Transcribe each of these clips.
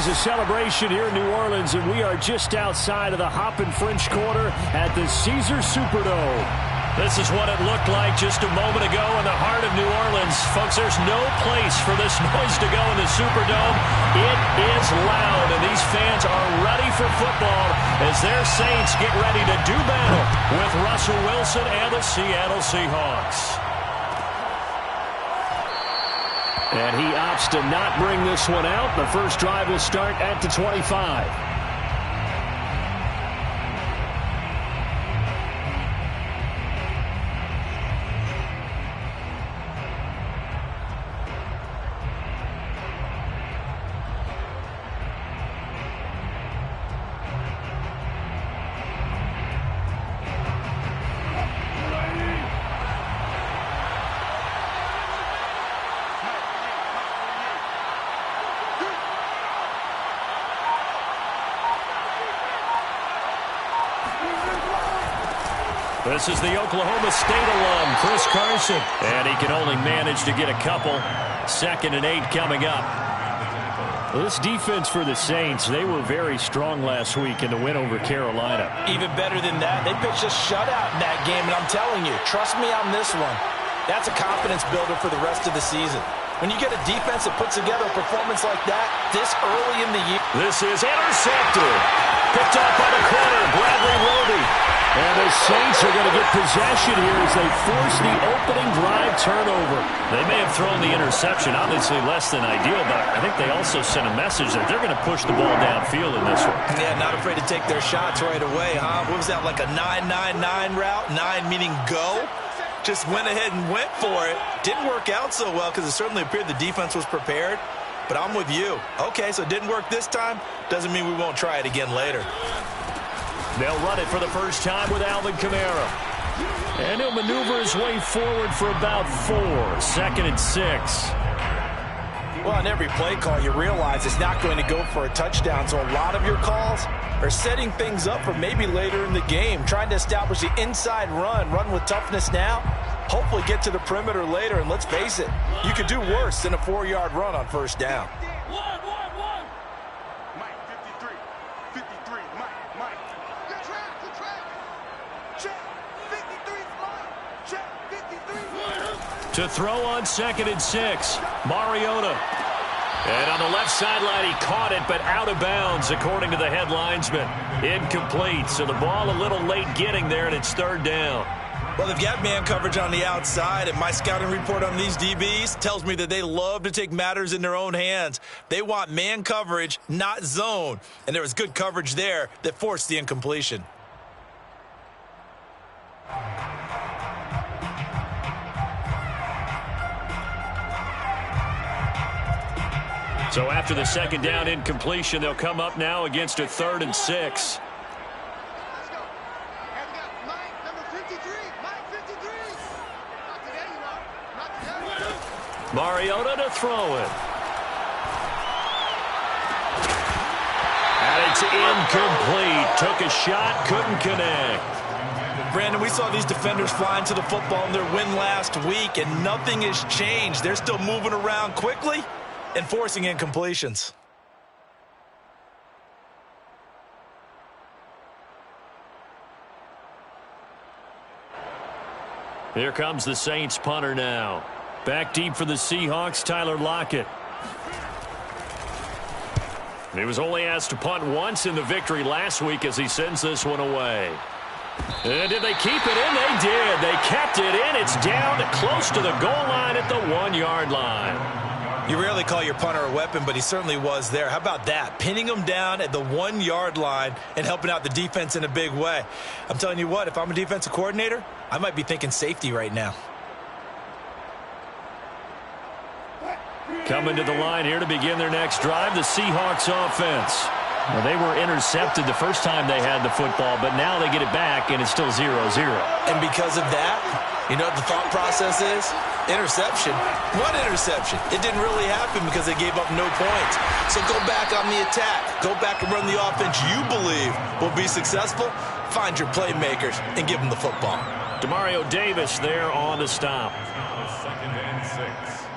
is a celebration here in New Orleans, and we are just outside of the Hoppin' French Quarter at the Caesars Superdome. This is what it looked like just a moment ago in the heart of New Orleans. Folks, there's no place for this noise to go in the Superdome. It is loud, and these fans are ready for football as their Saints get ready to do battle with Russell Wilson and the Seattle Seahawks. And he opts to not bring this one out. The first drive will start at the 25. This is the Oklahoma State alum, Chris Carson. And he can only manage to get a couple. 2nd and 8 coming up. Well, this defense for the Saints, they were very strong last week in the win over Carolina. Even better than that, they pitched a shutout in that game, and I'm telling you, trust me on this one. That's a confidence builder for the rest of the season. When you get a defense that puts together a performance like that this early in the year. This is intercepted. Picked off by the corner, Bradley Roby. And the Saints are going to get possession here as they force the opening drive turnover. They may have thrown the interception, obviously less than ideal, but I think they also sent a message that they're going to push the ball downfield in this one. Yeah, not afraid to take their shots right away, huh? What was that, like a 9-9-9 route? 9 meaning go? Just went ahead and went for it. Didn't work out so well because it certainly appeared the defense was prepared. But I'm with you. Okay, so it didn't work this time. Doesn't mean we won't try it again later. They'll run it for the first time with Alvin Kamara. And he'll maneuver his way forward for about 4. 2nd and 6. Well, on every play call, you realize it's not going to go for a touchdown. So a lot of your calls are setting things up for maybe later in the game, trying to establish the inside run with toughness now, hopefully get to the perimeter later. And let's face it, you could do worse than a 4-yard run on first down. To throw on 2nd and 6, Mariota. And on the left sideline, he caught it, but out of bounds, according to the head linesman. Incomplete, so the ball a little late getting there, and it's 3rd down. Well, they've got man coverage on the outside, and my scouting report on these DBs tells me that they love to take matters in their own hands. They want man coverage, not zone. And there was good coverage there that forced the incompletion. So after the 2nd down incompletion, they'll come up now against a 3rd and 6. Mariota to throw it. And it's incomplete. Took a shot, couldn't connect. Brandon, we saw these defenders flying to the football in their win last week, and nothing has changed. They're still moving around quickly and forcing incompletions. Here comes the Saints punter now. Back deep for the Seahawks, Tyler Lockett. He was only asked to punt once in the victory last week as he sends this one away. And did they keep it in? They did. They kept it in. It's down close to the goal line at the 1-yard line. You rarely call your punter a weapon, but he certainly was there. How about that? Pinning him down at the 1-yard line and helping out the defense in a big way. I'm telling you what, if I'm a defensive coordinator, I might be thinking safety right now. Coming to the line here to begin their next drive, the Seahawks offense. Well, they were intercepted the first time they had the football, but now they get it back, and it's still 0-0. And because of that, you know what the thought process is? Interception. What interception? It didn't really happen because they gave up no points. So go back on the attack. Go back and run the offense you believe will be successful. Find your playmakers and give them the football. Demario Davis there on the stop. 2nd and 6.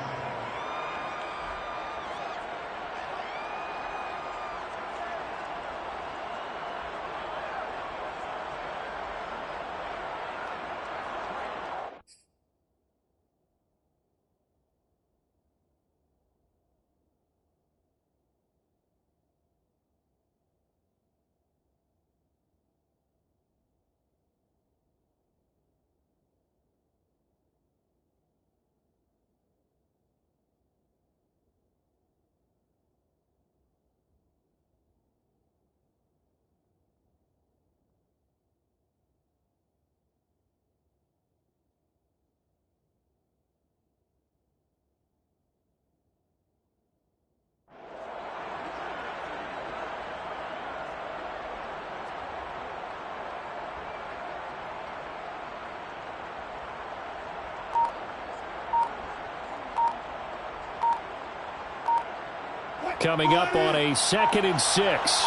coming up on a 2nd and 6.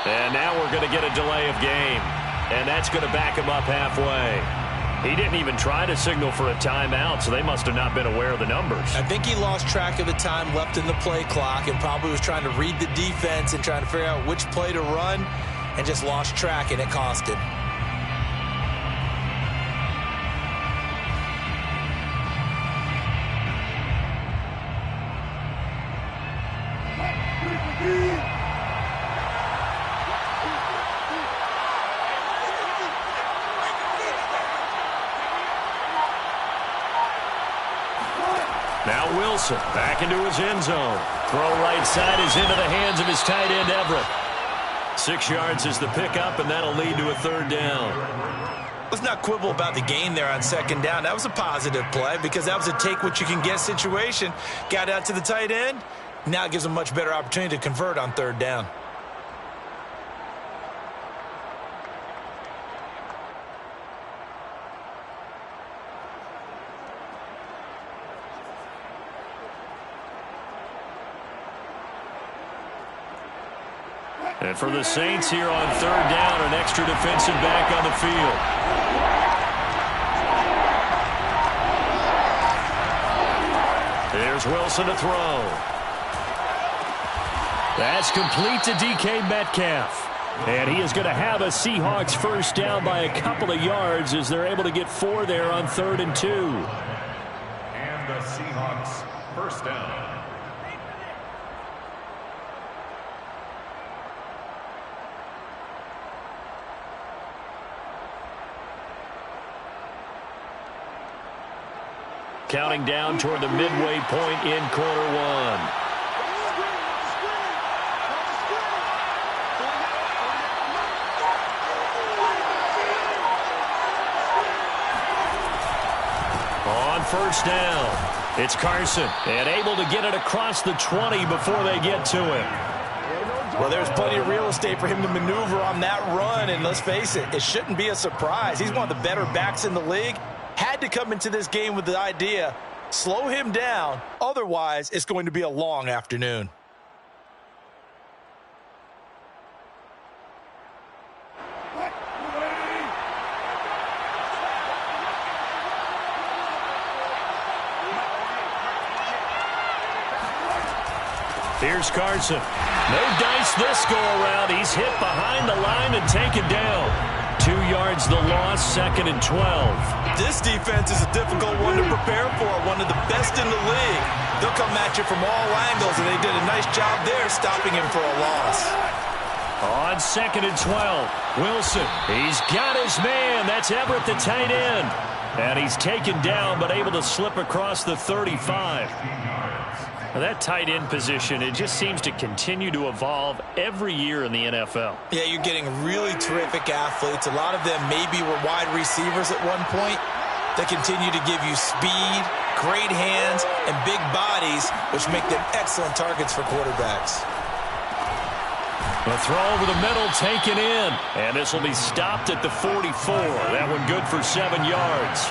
And now we're going to get a delay of game. And that's going to back him up halfway. He didn't even try to signal for a timeout, so they must have not been aware of the numbers. I think he lost track of the time left in the play clock and probably was trying to read the defense and trying to figure out which play to run and just lost track, and it cost him. Now Wilson back into his end zone. Throw right side is into the hands of his tight end, Everett. 6 yards is the pickup, and that'll lead to a 3rd down. Let's not quibble about the gain there on 2nd down. That was a positive play because that was a take-what-you-can-get situation. Got out to the tight end. Now it gives him a much better opportunity to convert on 3rd down. And for the Saints here on 3rd down, an extra defensive back on the field. There's Wilson to throw. That's complete to DK Metcalf. And he is going to have a Seahawks 1st down by a couple of yards as they're able to get 4 there on 3rd and 2. And the Seahawks 1st down. Counting down toward the midway point in quarter 1. On 1st down, it's Carson, and able to get it across the 20 before they get to him. Well, there's plenty of real estate for him to maneuver on that run, and let's face it, it shouldn't be a surprise. He's one of the better backs in the league. Had to come into this game with the idea, slow him down, otherwise it's going to be a long afternoon. Here's Carson. No dice this go-around. He's hit behind the line and taken down. 2 yards the loss, 2nd and 12. This defense is a difficult one to prepare for, one of the best in the league. They'll come at you from all angles, and they did a nice job there stopping him for a loss. On 2nd and 12, Wilson. He's got his man. That's Everett, the tight end. And he's taken down, but able to slip across the 35. Now that tight end position, it just seems to continue to evolve every year in the NFL. Yeah, you're getting really terrific athletes. A lot of them maybe were wide receivers at one point. They continue to give you speed, great hands, and big bodies, which make them excellent targets for quarterbacks. A throw over the middle, taken in. And this will be stopped at the 44. That one good for 7 yards.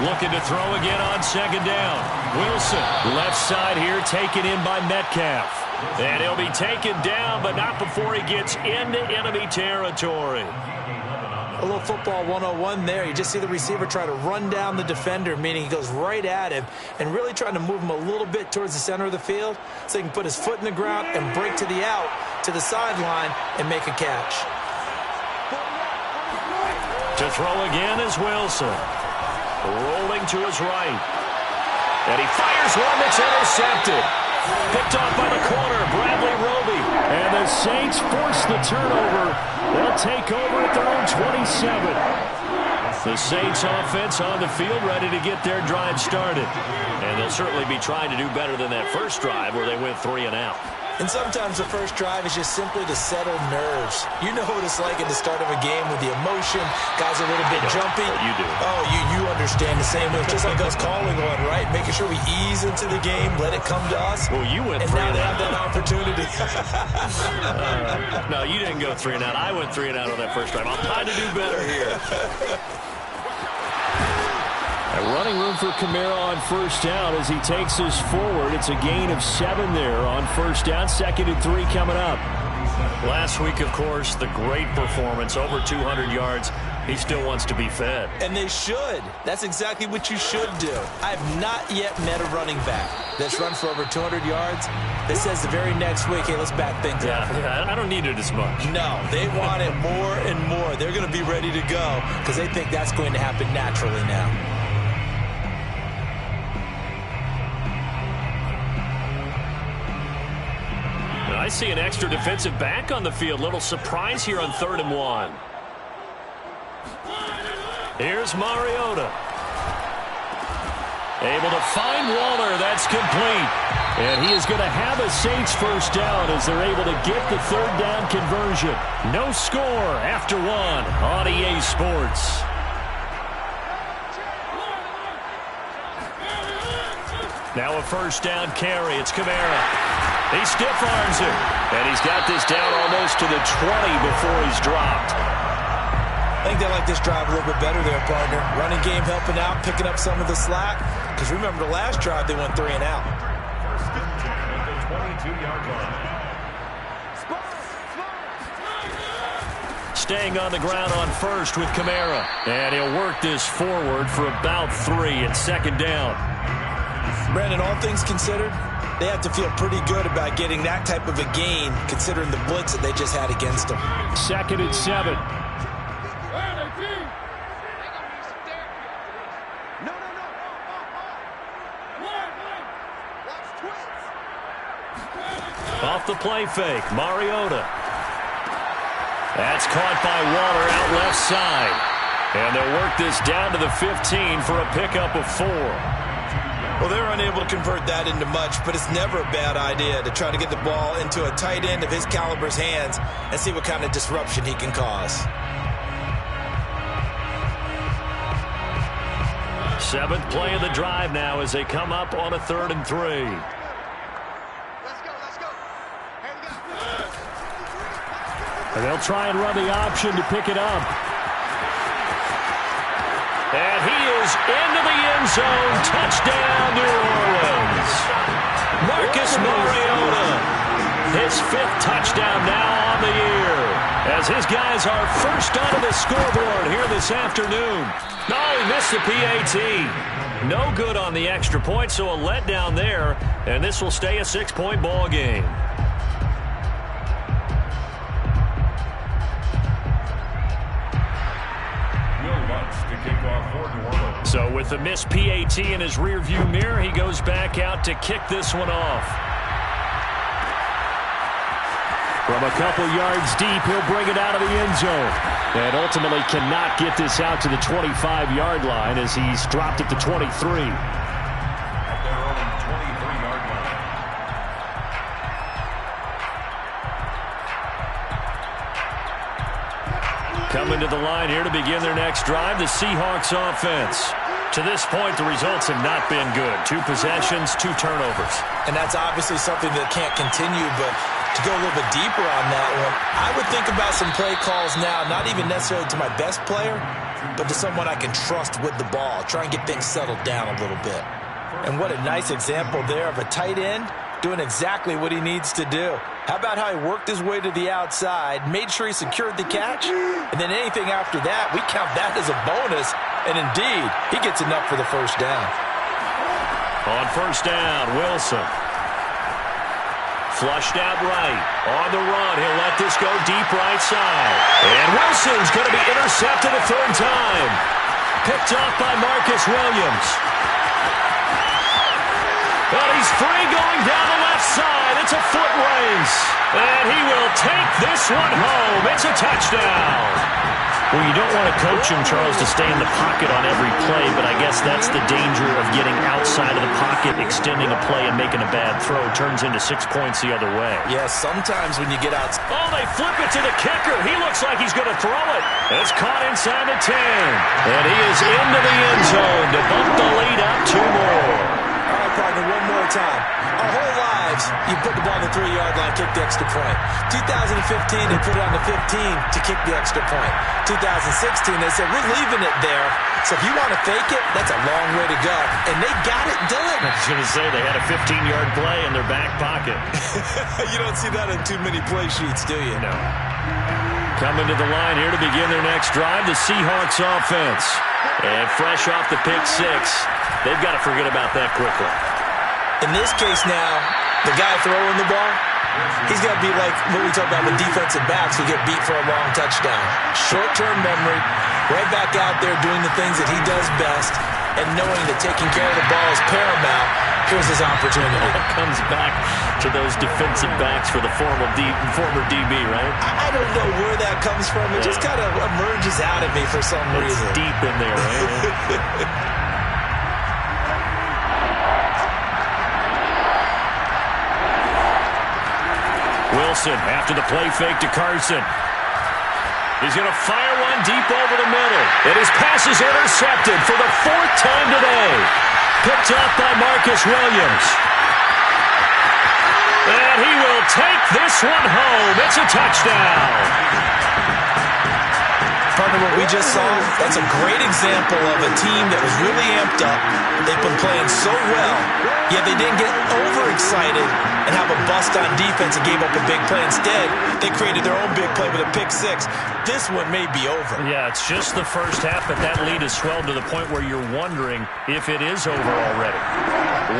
Looking to throw again on 2nd down. Wilson, left side here, taken in by Metcalf. And he'll be taken down, but not before he gets into enemy territory. A little football 101 there. You just see the receiver try to run down the defender, meaning he goes right at him and really trying to move him a little bit towards the center of the field so he can put his foot in the ground and break to the out, to the sideline, and make a catch. To throw again is Wilson. Rolling to his right. And he fires one that's intercepted. Picked off by the corner, Bradley Roby. And the Saints force the turnover. They'll take over at their own 27. The Saints offense on the field ready to get their drive started. And they'll certainly be trying to do better than that first drive where they went 3 and out. And sometimes the first drive is just simply to settle nerves. You know what it's like at the start of a game with the emotion. Guys are a little bit jumpy. You do. Oh, you understand the same way. It's just like us calling one, right? Making sure we ease into the game, let it come to us. Well, you went and 3 now and they out. have that opportunity. No, you didn't go 3 and out. I went 3 and out on that first drive. I'm trying to do better here. Running room for Kamara on first down as he takes us forward. It's a gain of 7 there on first down. 2nd and 3 coming up. Last week, of course, the great performance, over 200 yards. He still wants to be fed. And they should. That's exactly what you should do. I have not yet met a running back that's run for over 200 yards that says the very next week, hey, let's back things up. Yeah, I don't need it as much. No, they want it more and more. They're going to be ready to go because they think that's going to happen naturally now. I see an extra defensive back on the field. Little surprise here on 3rd and 1. Here's Mariota. Able to find Waller. That's complete. And he is going to have a Saints first down as they're able to get the 3rd down conversion. No score after 1 on EA Sports. Now a first down carry. It's Kamara. He stiff arms him. And he's got this down almost to the 20 before he's dropped. I think they like this drive a little bit better there, partner. Running game helping out, picking up some of the slack. Because remember, the last drive, they went 3 and out. First and 10 at the 22-yard line. Staying on the ground on first with Kamara. And he'll work this forward for about 3 and 2nd down. Brandon, all things considered, they have to feel pretty good about getting that type of a gain considering the blitz that they just had against them. 2nd and 7. Off the play fake, Mariota. That's caught by Waller out left side. And they'll work this down to the 15 for a pickup of 4. Well, they're unable to convert that into much, but it's never a bad idea to try to get the ball into a tight end of his caliber's hands and see what kind of disruption he can cause. 7th play of the drive now as they come up on a 3rd and 3. And they'll try and run the option to pick it up. And he is into the end zone. Touchdown, New Orleans. Marcus Mariota. His 5th touchdown now on the year. As his guys are first onto the scoreboard here this afternoon. No, he missed the PAT. No good on the extra point, so a letdown there. And this will stay a 6-point ball game. So with the missed PAT in his rearview mirror, he goes back out to kick this one off. From a couple yards deep, he'll bring it out of the end zone. And ultimately cannot get this out to the 25-yard line as he's dropped it to 23. At their own 23-yard line. Coming to the line here to begin their next drive, the Seahawks offense. To this point, the results have not been good. 2 possessions, 2 turnovers. And that's obviously something that can't continue, but to go a little bit deeper on that one, I would think about some play calls now, not even necessarily to my best player, but to someone I can trust with the ball. Try and get things settled down a little bit. And what a nice example there of a tight end doing exactly what he needs to do. How about how he worked his way to the outside, made sure he secured the catch, and then anything after that, we count that as a bonus. And indeed, he gets enough for the first down. On first down, Wilson. Flushed out right. On the run, he'll let this go deep right side. And Wilson's going to be intercepted a 3rd time. Picked off by Marcus Williams. But he's free going down the left side. It's a foot race. And he will take this one home. It's a touchdown. Well, you don't want to coach him, Charles, to stay in the pocket on every play, but I guess that's the danger of getting outside of the pocket, extending a play and making a bad throw. Turns into 6 points the other way. Yeah, sometimes when you get out. Oh, they flip it to the kicker. He looks like he's going to throw it. It's caught inside the 10. And he is into the end zone to bump the lead up 2 more. All right, partner, one more time. Our whole lives, you put the ball on the 3-yard line, kick the extra point. 2015, they put it on the 15 to kick the extra point. 2016, they said, we're leaving it there. So if you want to fake it, that's a long way to go. And they got it done. I was going to say, they had a 15-yard play in their back pocket. You don't see that in too many play sheets, do you? No. Coming to the line here to begin their next drive, the Seahawks offense. And fresh off the pick six, they've got to forget about that quickly. In this case now, the guy throwing the ball, he's got to be like what we talk about with defensive backs who get beat for a long touchdown. Short-term memory, right back out there doing the things that he does best, and knowing that taking care of the ball is paramount. Here's his opportunity. It comes back to those defensive backs for the former DB, right? I don't know where that comes from. It just kind of emerges out of me for some reason. It's deep in there, right? Wilson after the play fake to Carson. He's going to fire one deep over the middle. And his pass is intercepted for the 4th time today. Picked off by Marcus Williams. And he will take this one home. It's a touchdown. Partner, what we just saw, that's a great example of a team that was really amped up. They've been playing so well, yet they didn't get overexcited and have a bust on defense and gave up a big play. Instead, they created their own big play with a pick six. This one may be over. Yeah, it's just the first half, but that lead has swelled to the point where you're wondering if it is over already.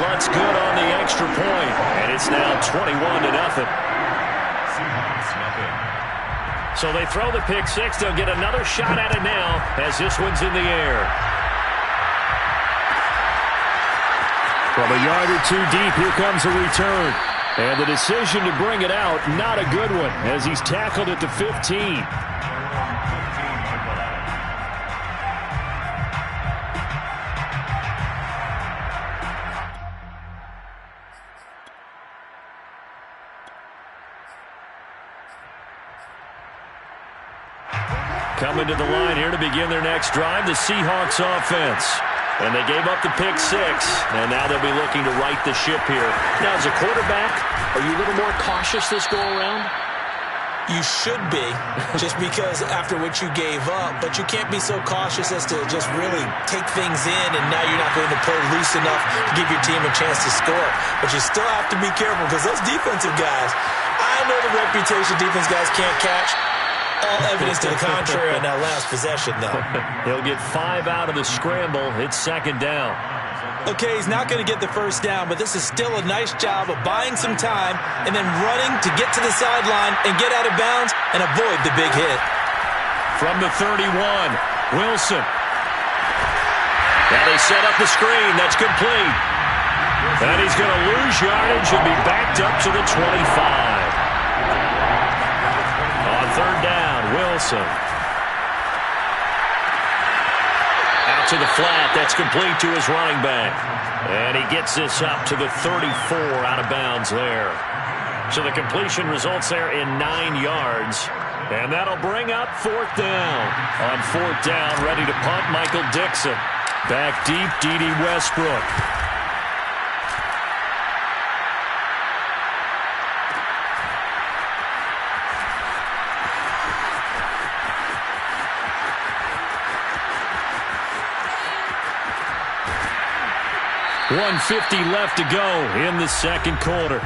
Lutt's good on the extra point, and it's now 21-0. Seahawks, nothing. So they throw the pick six. They'll get another shot at it now as this one's in the air. From a yard or two deep, here comes a return. And the decision to bring it out, not a good one, as he's tackled at the 15. Coming to the line here to begin their next drive, the Seahawks offense. And they gave up the pick six, and now they'll be looking to right the ship here. Now, as a quarterback, are you a little more cautious this go-around? You should be, just because after what you gave up, but you can't be so cautious as to just really take things in, and now you're not going to play loose enough to give your team a chance to score. But you still have to be careful, because those defensive guys, I know the reputation defense guys can't catch. All evidence to the contrary on that last possession, though. He'll get 5 out of the scramble. It's second down. Okay, he's not going to get the first down, but this is still a nice job of buying some time and then running to get to the sideline and get out of bounds and avoid the big hit. From the 31, Wilson. Now they set up the screen. That's complete. And he's going to lose yardage and be backed up to the 25. On third down, Wilson. Out to the flat. That's complete to his running back. And he gets this up to the 34 out of bounds there. So the completion results there in 9 yards. And that'll bring up fourth down. On fourth down, ready to punt, Michael Dixon. Back deep, D.D. Westbrook. .150 left to go in the second quarter.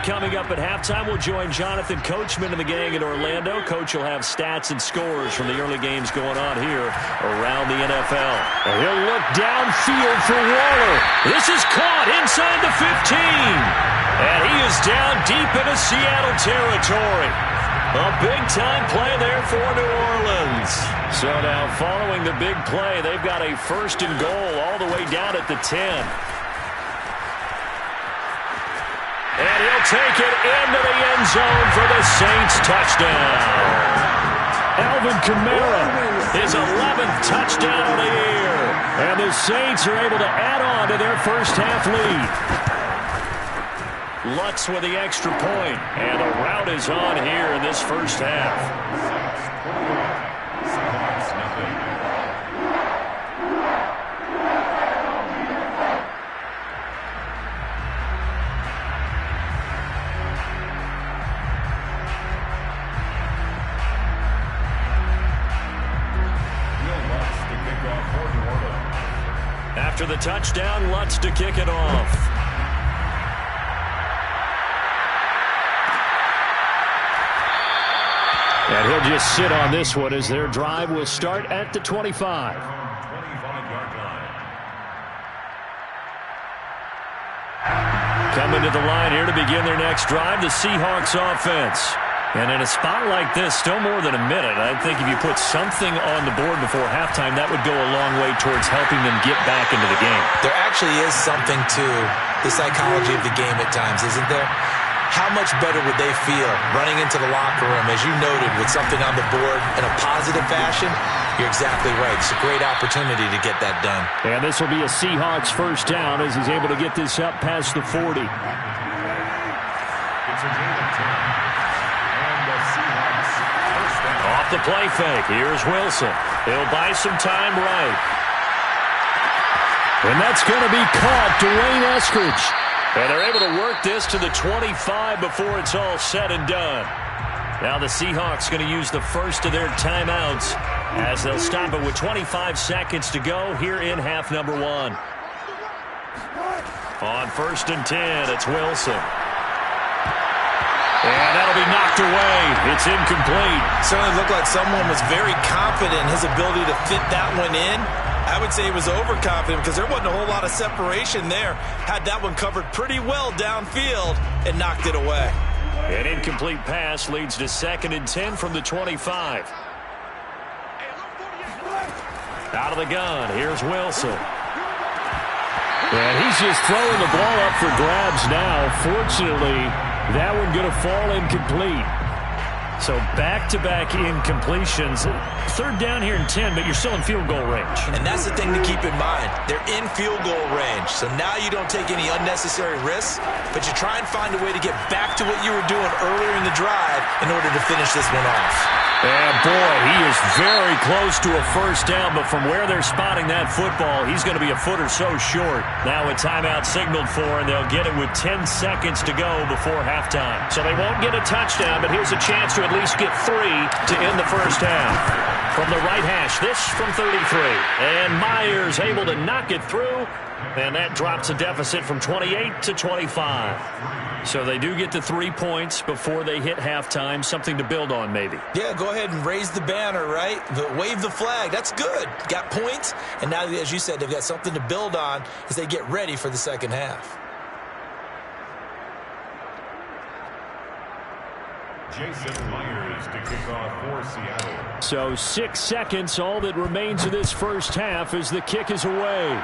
Coming up at halftime, we'll join Jonathan Coachman and the gang in Orlando. Coach will have stats and scores from the early games going on here around the NFL. And he'll look downfield for Waller. This is caught inside the 15. And he is down deep into Seattle territory. A big-time play there for New Orleans. So now following the big play, they've got a first and goal all the way down at the 10. And he'll take it into the end zone for the Saints touchdown. Alvin Kamara, his 11th touchdown of the year. And the Saints are able to add on to their first half lead. Lutz with the extra point, and the rout is on here in this first half. After the touchdown, Lutz to kick it off. And he'll just sit on this one as their drive will start at the 25. 25-yard line. Coming to the line here to begin their next drive, the Seahawks offense. And in a spot like this, still more than a minute, I think if you put something on the board before halftime, that would go a long way towards helping them get back into the game. There actually is something to the psychology of the game at times, isn't there? How much better would they feel running into the locker room, as you noted, with something on the board in a positive fashion? You're exactly right. It's a great opportunity to get that done. And this will be a Seahawks first down as he's able to get this up past the 40. It's a gain of 10. And the Seahawks first down. Off the play fake. Here's Wilson. He'll buy some time right. And that's going to be caught. Dwayne Eskridge. And they're able to work this to the 25 before it's all said and done. Now the Seahawks going to use the first of their timeouts as they'll stop it with 25 seconds to go here in half number 1. On 1st and 10, it's Wilson. And that'll be knocked away. It's incomplete. Certainly looked like someone was very confident in his ability to fit that one in. I would say he was overconfident because there wasn't a whole lot of separation there. Had that one covered pretty well downfield and knocked it away. An incomplete pass leads to 2nd and 10 from the 25. Out of the gun, here's Wilson. And he's just throwing the ball up for grabs now. Fortunately, that one going to fall incomplete. So back-to-back incompletions. 3rd down here in 10, but you're still in field goal range. And that's the thing to keep in mind. They're in field goal range. So now you don't take any unnecessary risks, but you try and find a way to get back to what you were doing earlier in the drive in order to finish this one off. And boy, he is very close to a first down, but from where they're spotting that football, he's going to be a foot or so short. Now a timeout signaled for, and they'll get it with 10 seconds to go before halftime. So they won't get a touchdown, but here's a chance to at least get 3 to end the first half. From the right hash, this from 33. And Myers able to knock it through, and that drops a deficit from 28 to 25. So they do get the 3 points before they hit halftime, something to build on maybe. Yeah, go ahead and raise the banner, right? But wave the flag. That's good. Got points, and now, as you said, they've got something to build on as they get ready for the second half. Jason Myers to kick off for Seattle. So 6 seconds, all that remains of this first half as the kick is away.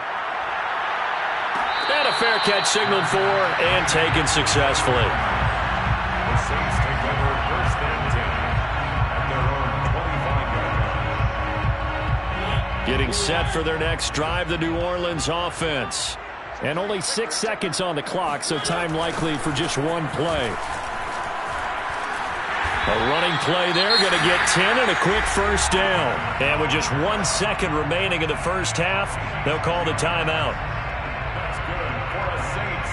And a fair catch signaled for and taken successfully. The Saints take over 1st and 10 at their own 25-yard line. Getting set for their next drive, the New Orleans offense. And only 6 seconds on the clock, so time likely for just one play. A running play there, going to get 10 and a quick first down. And with just 1 second remaining in the first half, they'll call the timeout. That's good for the Saints.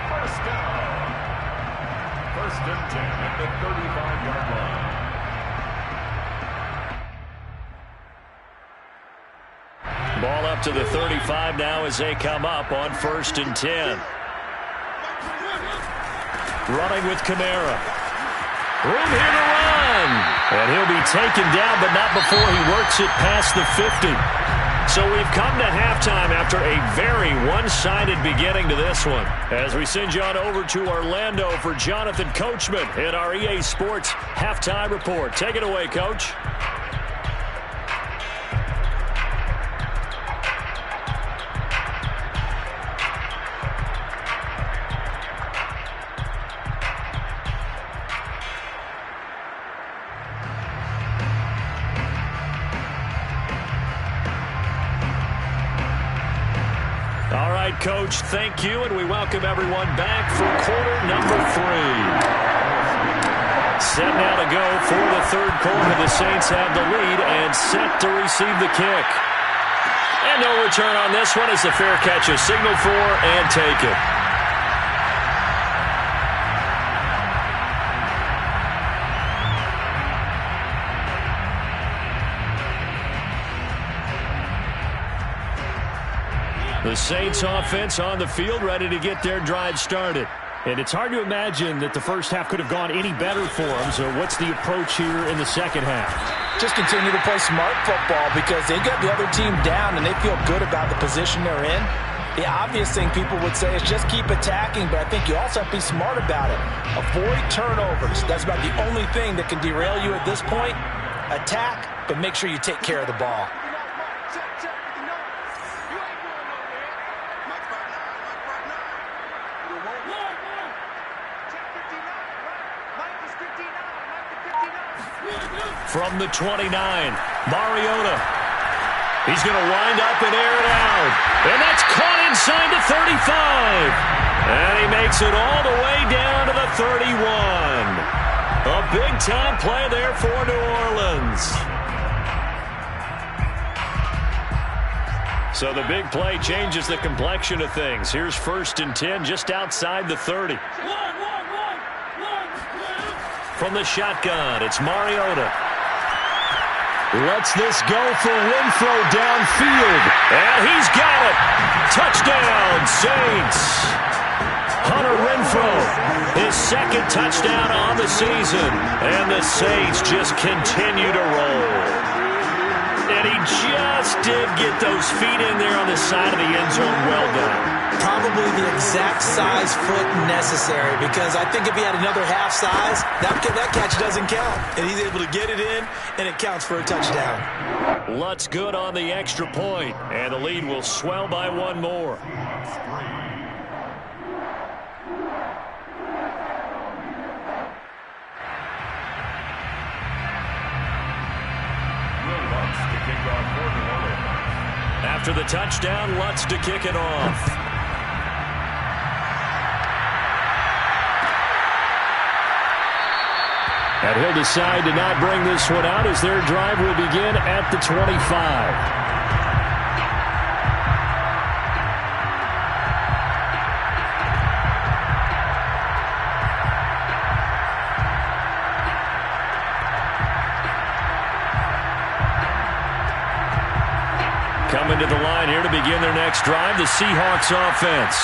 First down. 1st and 10 at the 35-yard line. Ball up to the 35 now as they come up on 1st and 10. Running with Kamara. Room here to run. And he'll be taken down, but not before he works it past the 50. So we've come to halftime after a very one-sided beginning to this one. As we send you on over to Orlando for Jonathan Coachman in our EA Sports Halftime Report. Take it away, Coach. All right, Coach, thank you, and we welcome everyone back for quarter number 3. Set now to go for the third quarter. The Saints have the lead and set to receive the kick. And no return on this one as the fair catch is signaled for and taken. The Saints offense on the field, ready to get their drive started. And it's hard to imagine that the first half could have gone any better for them. So what's the approach here in the second half? Just continue to play smart football because they got the other team down and they feel good about the position they're in. The obvious thing people would say is just keep attacking, but I think you also have to be smart about it. Avoid turnovers. That's about the only thing that can derail you at this point. Attack, but make sure you take care of the ball. From the 29, Mariota. He's going to wind up and air it out. And that's caught inside the 35. And he makes it all the way down to the 31. A big-time play there for New Orleans. So the big play changes the complexion of things. Here's 1st and 10 just outside the 30. From the shotgun, it's Mariota. Lets this go for Renfrow downfield. And he's got it. Touchdown, Saints. Hunter Renfrow, his 2nd touchdown on the season. And the Saints just continue to roll. And he just did get those feet in there on the side of the end zone. Well done. Probably the exact size foot necessary because I think if he had another half size, that catch doesn't count. And he's able to get it in, and it counts for a touchdown. Lutz good on the extra point, and the lead will swell by one more. After the touchdown, Lutz to kick it off. And he'll decide to not bring this one out as their drive will begin at the 25. Coming to the line here to begin their next drive, the Seahawks offense.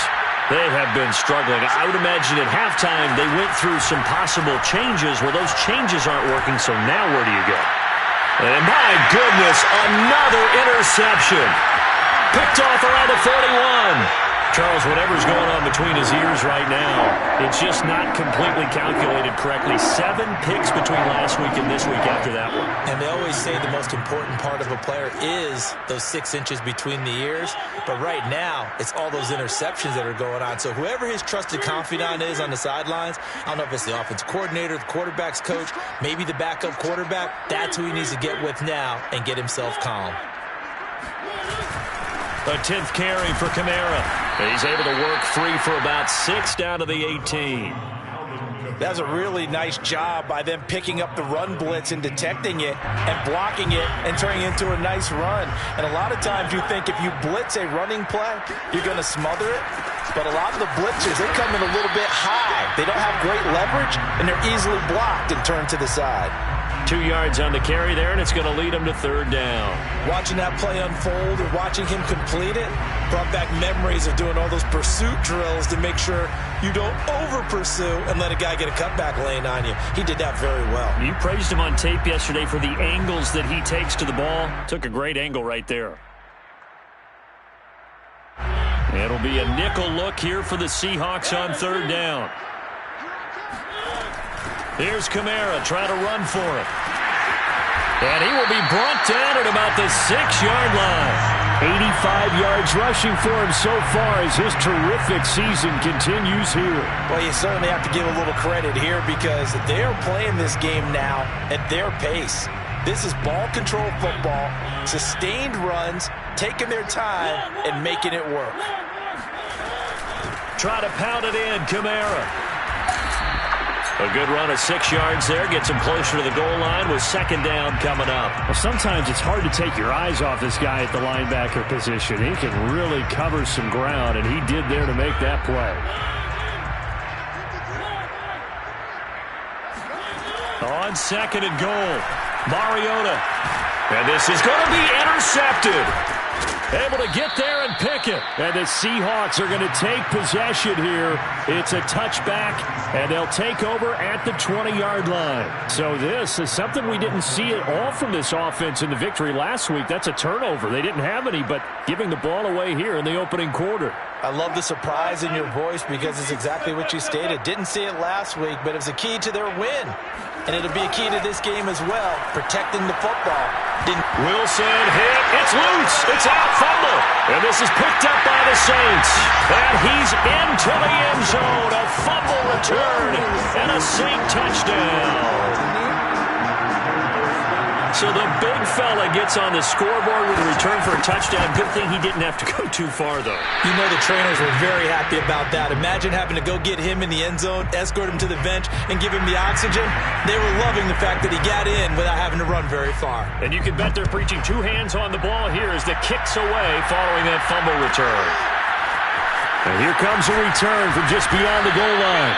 They have been struggling. I would imagine at halftime they went through some possible changes. Well, those changes aren't working, so now where do you go? And my goodness, another interception. Picked off around the 41. Charles, whatever's going on between his ears right now, it's just not completely calculated correctly. 7 picks between last week and this week after that one. And they always say the most important part of a player is those 6 inches between the ears. But right now, it's all those interceptions that are going on. So whoever his trusted confidant is on the sidelines, I don't know if it's the offensive coordinator, the quarterback's coach, maybe the backup quarterback, that's who he needs to get with now and get himself calm. A 10th carry for Kamara. He's able to work free for about 6 down to the 18. That's a really nice job by them picking up the run blitz and detecting it and blocking it and turning it into a nice run. And a lot of times you think if you blitz a running play, you're going to smother it. But a lot of the blitzers, they come in a little bit high. They don't have great leverage, and they're easily blocked and turned to the side. 2 yards on the carry there, and it's going to lead him to 3rd down. Watching that play unfold and watching him complete it brought back memories of doing all those pursuit drills to make sure you don't over-pursue and let a guy get a cutback lane on you. He did that very well. You praised him on tape yesterday for the angles that he takes to the ball. Took a great angle right there. It'll be a nickel look here for the Seahawks on 3rd down. Here's Kamara trying to run for it. And he will be brought down at about the 6-yard line. 85 yards rushing for him so far as his terrific season continues here. Well, you certainly have to give a little credit here because they're playing this game now at their pace. This is ball control football, sustained runs, taking their time, and making it work. try to pound it in. Kamara. A good run of 6 yards there. Gets him closer to the goal line with second down coming up. Well, sometimes it's hard to take your eyes off this guy at the linebacker position. He can really cover some ground, and he did there to make that play. On second and goal, Mariota. And this is going to be intercepted. Able to get there and pick it. And the Seahawks are going to take possession here. It's a touchback, and they'll take over at the 20-yard line. So this is something we didn't see at all from this offense in the victory last week. That's a turnover. They didn't have any, but giving the ball away here in the opening quarter. I love the surprise in your voice because it's exactly what you stated. Didn't see it last week, but it was a key to their win. And it'll be a key to this game as well, protecting the football. Wilson hit. It's loose. It's out. Fumble. And this is picked up by the Saints. And he's into the end zone. A fumble return and a Saint touchdown. So the big fella gets on the scoreboard with a return for a touchdown. Good thing he didn't have to go too far, though. You know the trainers were very happy about that. Imagine having to go get him in the end zone, escort him to the bench, and give him the oxygen. They were loving the fact that he got in without having to run very far. And you can bet they're preaching 2 hands on the ball here as the kick's away following that fumble return. And here comes a return from just beyond the goal line.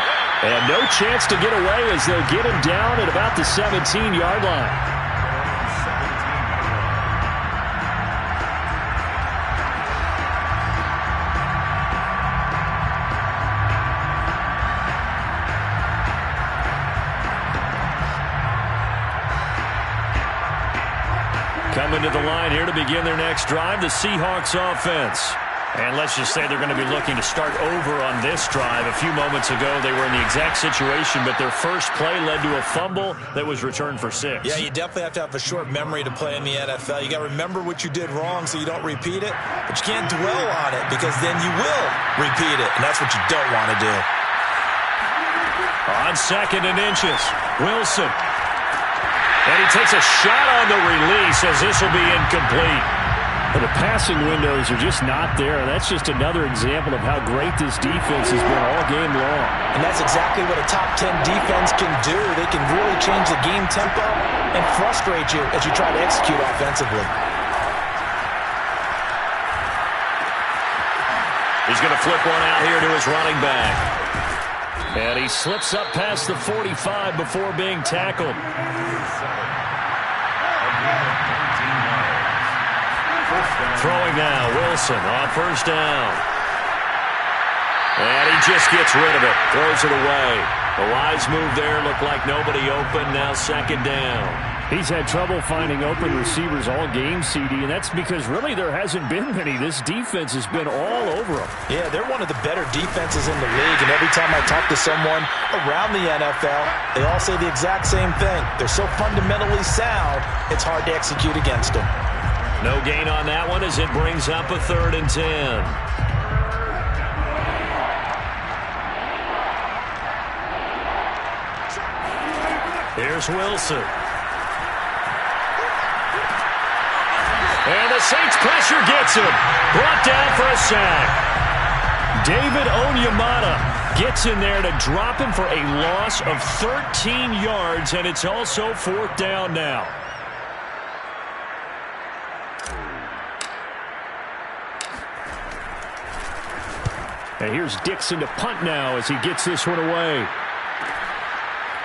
And no chance to get away as they'll get him down at about the 17-yard line. Coming to the line here to begin their next drive, the Seahawks offense. And let's just say they're going to be looking to start over on this drive. A few moments ago, they were in the exact situation, but their first play led to a fumble that was returned for 6. Yeah, you definitely have to have a short memory to play in the NFL. You got to remember what you did wrong so you don't repeat it, but you can't dwell on it because then you will repeat it, and that's what you don't want to do. On second and inches, Wilson. And he takes a shot on the release as this will be incomplete. Well, the passing windows are just not there. That's just another example of how great this defense has been all game long. And that's exactly what a top 10 defense can do. They can really change the game tempo and frustrate you as you try to execute offensively. He's going to flip one out here to his running back. And he slips up past the 45 before being tackled. Throwing now, Wilson on first down. And he just gets rid of it, throws it away. A wise move there, looked like nobody open, now second down. He's had trouble finding open receivers all game, CD, and that's because really there hasn't been many. This defense has been all over them. Yeah, they're one of the better defenses in the league, and every time I talk to someone around the NFL, they all say the exact same thing. They're so fundamentally sound, it's hard to execute against them. No gain on that one as it brings up a 3rd and 10. Here's Wilson. And the Saints pressure gets him. Brought down for a sack. David Onyemata gets in there to drop him for a loss of 13 yards, and it's also 4th down now. And here's Dixon to punt now as he gets this one away.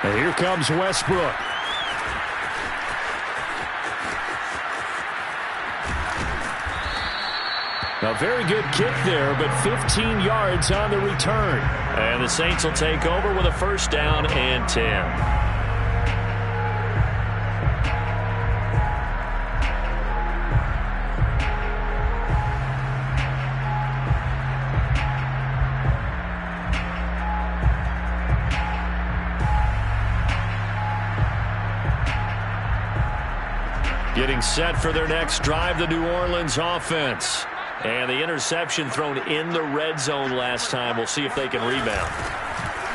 And here comes Westbrook. A very good kick there, but 15 yards on the return. And the Saints will take over with a 1st down and 10. Getting set for their next drive, the New Orleans offense. And the interception thrown in the red zone last time. We'll see if they can rebound.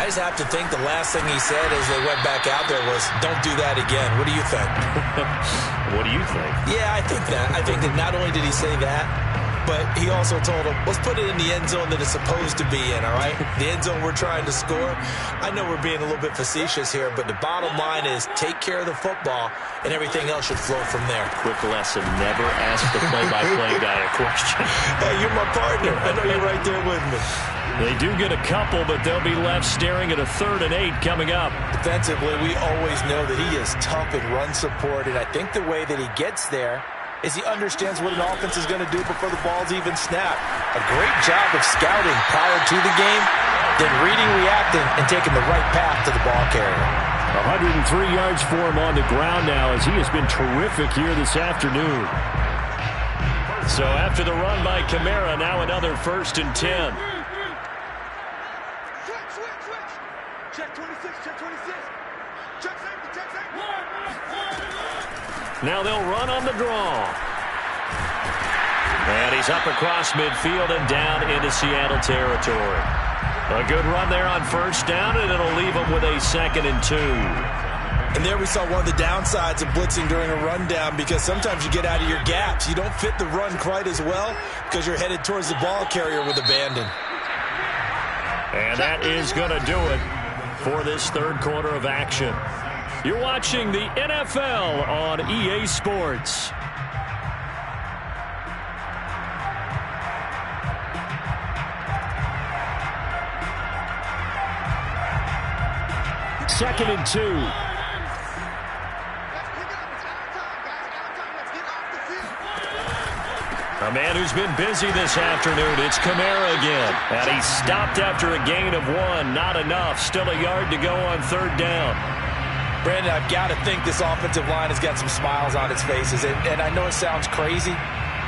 I just have to think the last thing he said as they went back out there was, don't do that again. What do you think? What do you think? Yeah, I think that. I think that not only did he say that, but he also told him, let's put it in the end zone that it's supposed to be in, all right? The end zone we're trying to score. I know we're being a little bit facetious here, but the bottom line is take care of the football, and everything else should flow from there. Quick lesson, never ask the play-by-play guy a question. Hey, you're my partner. I know you're right there with me. They do get a couple, but they'll be left staring at a 3rd and 8 coming up. Defensively, we always know that he is tough in run support, and I think the way that he gets there is he understands what an offense is going to do before the ball's even snapped. A great job of scouting prior to the game, then reading, reacting, and taking the right path to the ball carrier. 103 yards for him on the ground now as he has been terrific here this afternoon. So after the run by Kamara, now another 1st and 10. Check 26, check 26. Check safety, check safety. Now they'll run on the draw. And he's up across midfield and down into Seattle territory. A good run there on 1st down, and it'll leave him with a 2nd and 2. And there we saw one of the downsides of blitzing during a rundown, because sometimes you get out of your gaps. You don't fit the run quite as well because you're headed towards the ball carrier with abandon. And that is going to do it for this 3rd quarter of action. You're watching the NFL on EA Sports. Second and 2. A man who's been busy this afternoon, it's Kamara again. And he stopped after a gain of 1. Not enough. Still a yard to go on 3rd down. Brandon, I've got to think this offensive line has got some smiles on its faces. And I know it sounds crazy,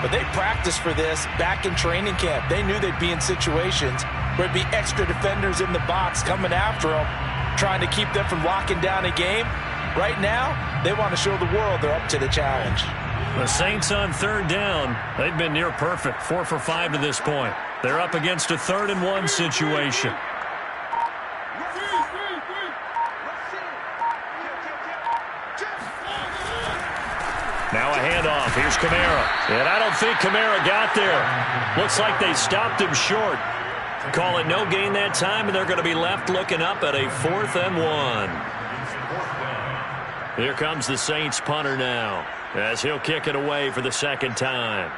but they practiced for this back in training camp. They knew they'd be in situations where it'd be extra defenders in the box coming after them, trying to keep them from locking down a game. Right now, they want to show the world they're up to the challenge. The Saints on 3rd down. They've been near perfect. 4 for 5 to this point. They're up against a 3rd and 1 situation. Now a handoff. Here's Kamara. And I don't think Kamara got there. Looks like they stopped him short. Call it no gain that time, and they're going to be left looking up at a 4th and 1. Here comes the Saints punter now, as he'll kick it away for the 2nd time.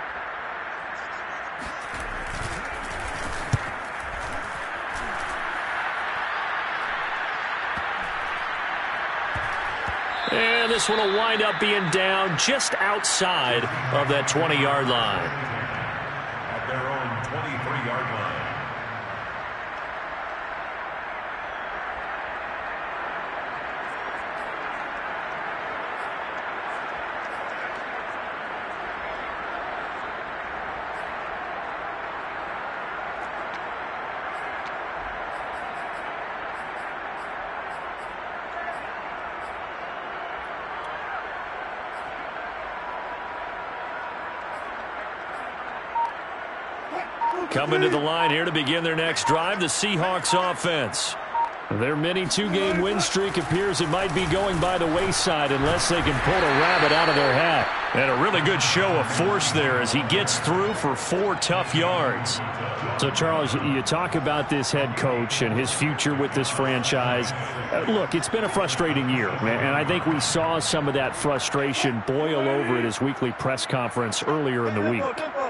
And this one will wind up being down just outside of that 20-yard line. At their own 23-yard line. Coming to the line here to begin their next drive, the Seahawks offense. Their mini 2-game win streak appears it might be going by the wayside unless they can pull a rabbit out of their hat. And a really good show of force there as he gets through for 4 tough yards. So, Charles, you talk about this head coach and his future with this franchise. Look, it's been a frustrating year, and I think we saw some of that frustration boil over at his weekly press conference earlier in the week.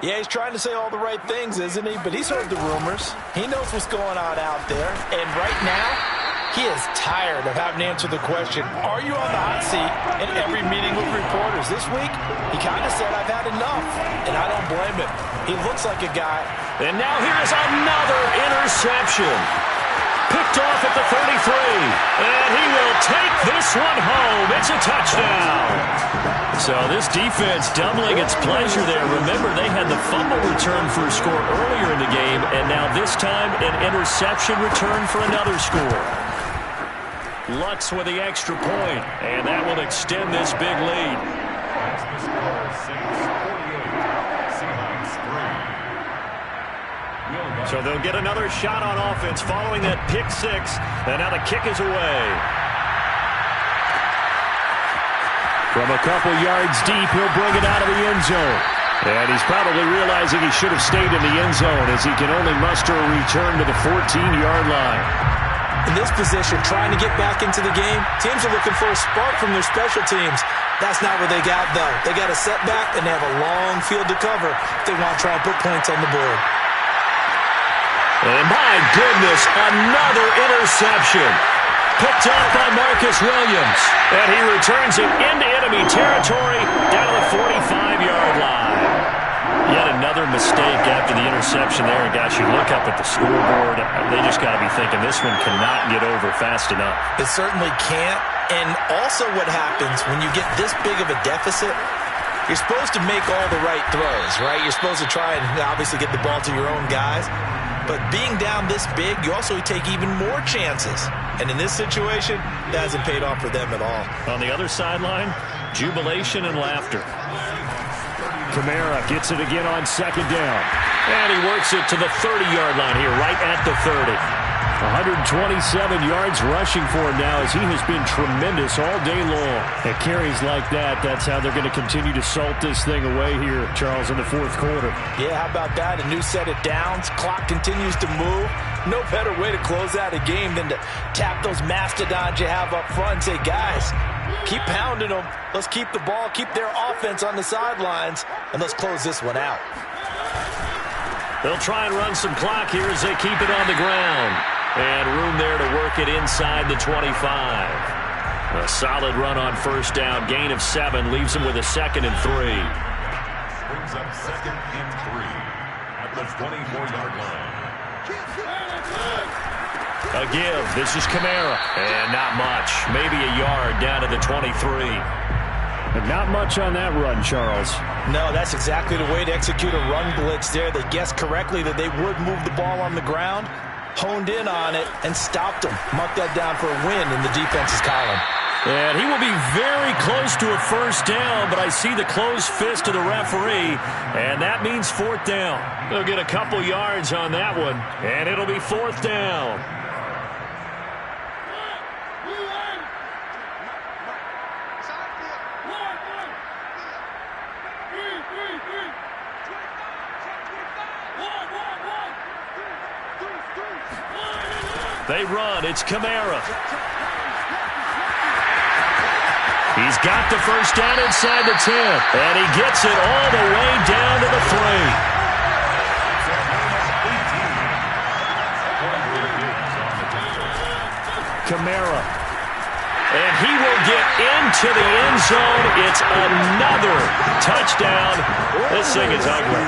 Yeah, he's trying to say all the right things, isn't he? But he's heard the rumors. He knows what's going on out there. And right now, he is tired of having to answer the question, are you on the hot seat in every meeting with reporters? This week, he kind of said, I've had enough, and I don't blame him. He looks like a guy. And now here's another interception. Picked off at the 33. And he will take this one home. It's a touchdown. So this defense doubling its pleasure there. Remember, they had the fumble return for a score earlier in the game, and now this time an interception return for another score. Lutz with the extra point, and that will extend this big lead. That's the score, Saints 48, Seahawks 3. So they'll get another shot on offense following that pick six, and now the kick is away. From a couple yards deep, he'll bring it out of the end zone. And he's probably realizing he should have stayed in the end zone as he can only muster a return to the 14-yard line. In this position, trying to get back into the game, teams are looking for a spark from their special teams. That's not what they got, though. They got a setback, and they have a long field to cover if they want to try and put points on the board. And my goodness, another interception. Picked up by Marcus Williams. And he returns it into enemy territory down to the 45-yard line. Yet another mistake after the interception there. And guys, you look up at the scoreboard, they just got to be thinking this one cannot get over fast enough. It certainly can't. And also what happens when you get this big of a deficit, you're supposed to make all the right throws, right? You're supposed to try and obviously get the ball to your own guys. But being down this big, you also take even more chances. And in this situation, that hasn't paid off for them at all. On the other sideline, jubilation and laughter. Kamara gets it again on second down. And he works it to the 30-yard line here, right at the 30. 127 yards rushing for him now as he has been tremendous all day long. At carries like that, that's how they're going to continue to salt this thing away here, Charles, in the fourth quarter. Yeah, how about that? A new set of downs. Clock continues to move. No better way to close out a game than to tap those mastodons you have up front and say, guys, keep pounding them. Let's keep the ball, keep their offense on the sidelines, and let's close this one out. They'll try and run some clock here as they keep it on the ground. And room there to work it inside the 25. A solid run on first down. Gain of 7 leaves him with a 2nd and 3. Brings up 2nd and 3 at the 24-yard line. A give. This is Kamara. And not much. Maybe a yard down to the 23. And not much on that run, Charles. No, that's exactly the way to execute a run blitz there. They guessed correctly that they would move the ball on the ground, honed in on it, and stopped them. Marked that down for a win in the defense's column. And he will be very close to a first down, but I see the closed fist of the referee, and that means 4th down. They'll get a couple yards on that one, and it'll be 4th down. They run. It's Kamara. He's got the first down inside the 10. And he gets it all the way down to the 3. Kamara. And he will get into the end zone. It's another touchdown. This thing is ugly.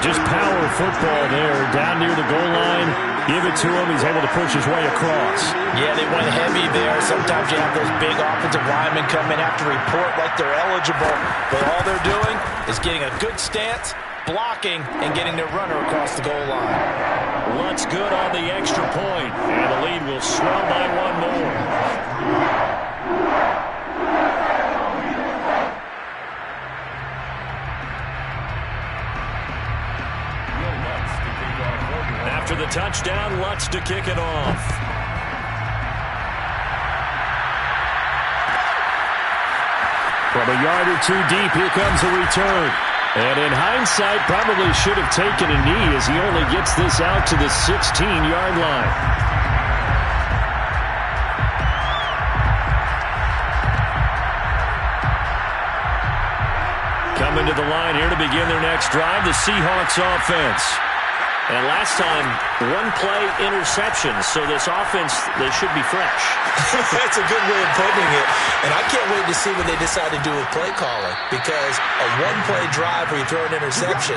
Just power football there, down near the goal line. Give it to him. He's able to push his way across. Yeah, they went heavy there. Sometimes you have those big offensive linemen come in, have to report like they're eligible. But all they're doing is getting a good stance, blocking, and getting their runner across the goal line. Lutz good on the extra point, and the lead will swell by 1 more. After the touchdown, Lutz to kick it off. From a yard or 2 deep, here comes a return. And in hindsight, probably should have taken a knee as he only gets this out to the 16-yard line. Coming to the line here to begin their next drive, the Seahawks offense. And last time, 1-play interception, so this offense, they should be fresh. That's a good way of putting it. And I can't wait to see what they decide to do with play calling, because a 1-play drive where you throw an interception,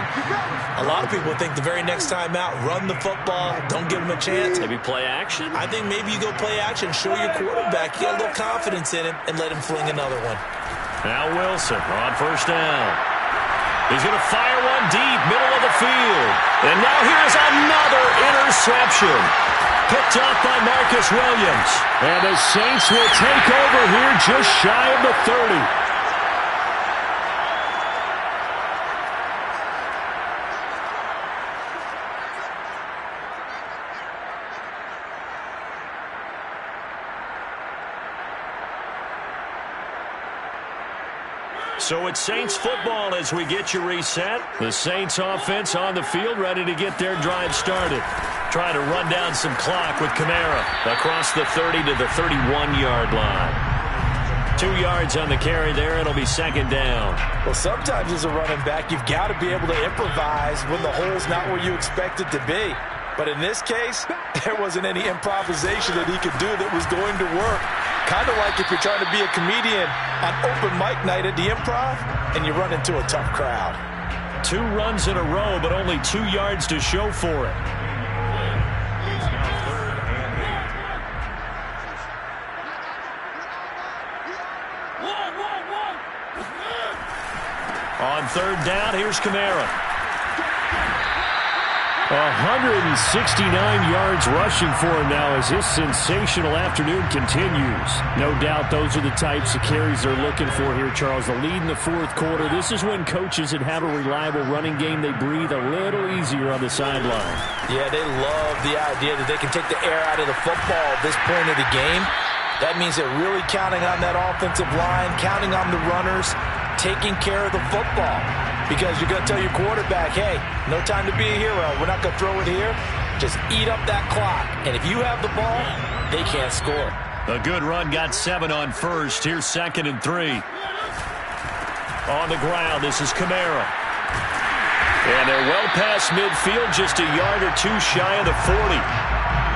a lot of people think the very next time out, run the football, don't give them a chance. Maybe play action? I think maybe you go play action, show your quarterback you got a little confidence in him, and let him fling another one. Now Wilson on first down. He's going to fire one deep, middle of the field. And now here's another interception. Picked up by Marcus Williams. And the Saints will take over here just shy of the 30. So it's Saints football as we get you reset. The Saints offense on the field, ready to get their drive started. Trying to run down some clock with Kamara across the 30 to the 31-yard line. 2 yards on the carry there. It'll be second down. Well, sometimes as a running back, you've got to be able to improvise when the hole's not where you expect it to be. But in this case, there wasn't any improvisation that he could do that was going to work. Kind of like if you're trying to be a comedian on open mic night at the Improv and you run into a tough crowd. 2 runs in a row, but only 2 yards to show for it. On third down, here's Kamara. 169 yards rushing for him now as his sensational afternoon continues. No doubt those are the types of carries they're looking for here, Charles. The lead in the fourth quarter. This is when coaches that have a reliable running game, they breathe a little easier on the sideline. Yeah, they love the idea that they can take the air out of the football at this point of the game. That means they're really counting on that offensive line, counting on the runners, taking care of the football. Because you're going to tell your quarterback, hey, no time to be a hero. We're not going to throw it here. Just eat up that clock. And if you have the ball, they can't score. A good run, got 7 on first. Here's 2nd and 3. On the ground, this is Kamara. And they're well past midfield, just a yard or 2 shy of the 40.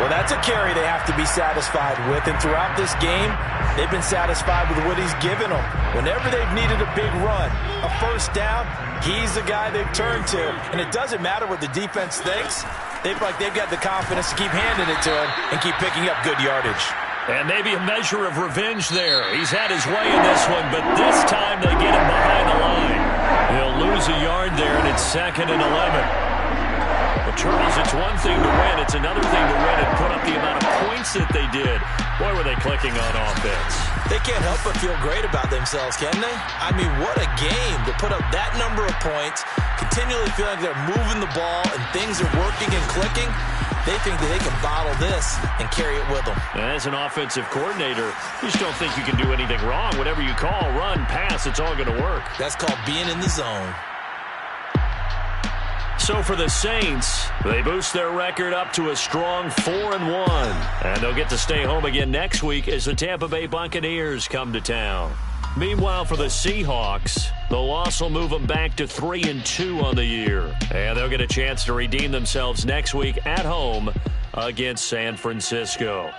Well, that's a carry they have to be satisfied with. And throughout this game, they've been satisfied with what he's given them. Whenever they've needed a big run, a first down, he's the guy they've turned to. And it doesn't matter what the defense thinks. They've got the confidence to keep handing it to him and keep picking up good yardage. And maybe a measure of revenge there. He's had his way in this one, but this time they get him behind the line. He'll lose a yard there, and it's 2nd and 11. Well, Charles, it's one thing to win. It's another thing to win and put up the amount of points that they did. Boy, were they clicking on offense. They can't help but feel great about themselves, can they? I mean, what a game to put up that number of points, continually feeling like they're moving the ball and things are working and clicking. They think that they can bottle this and carry it with them. As an offensive coordinator, you just don't think you can do anything wrong. Whatever you call, run, pass, it's all going to work. That's called being in the zone. So for the Saints, they boost their record up to a strong 4-1. And they'll get to stay home again next week as the Tampa Bay Buccaneers come to town. Meanwhile, for the Seahawks, the loss will move them back to 3-2 on the year. And they'll get a chance to redeem themselves next week at home against San Francisco.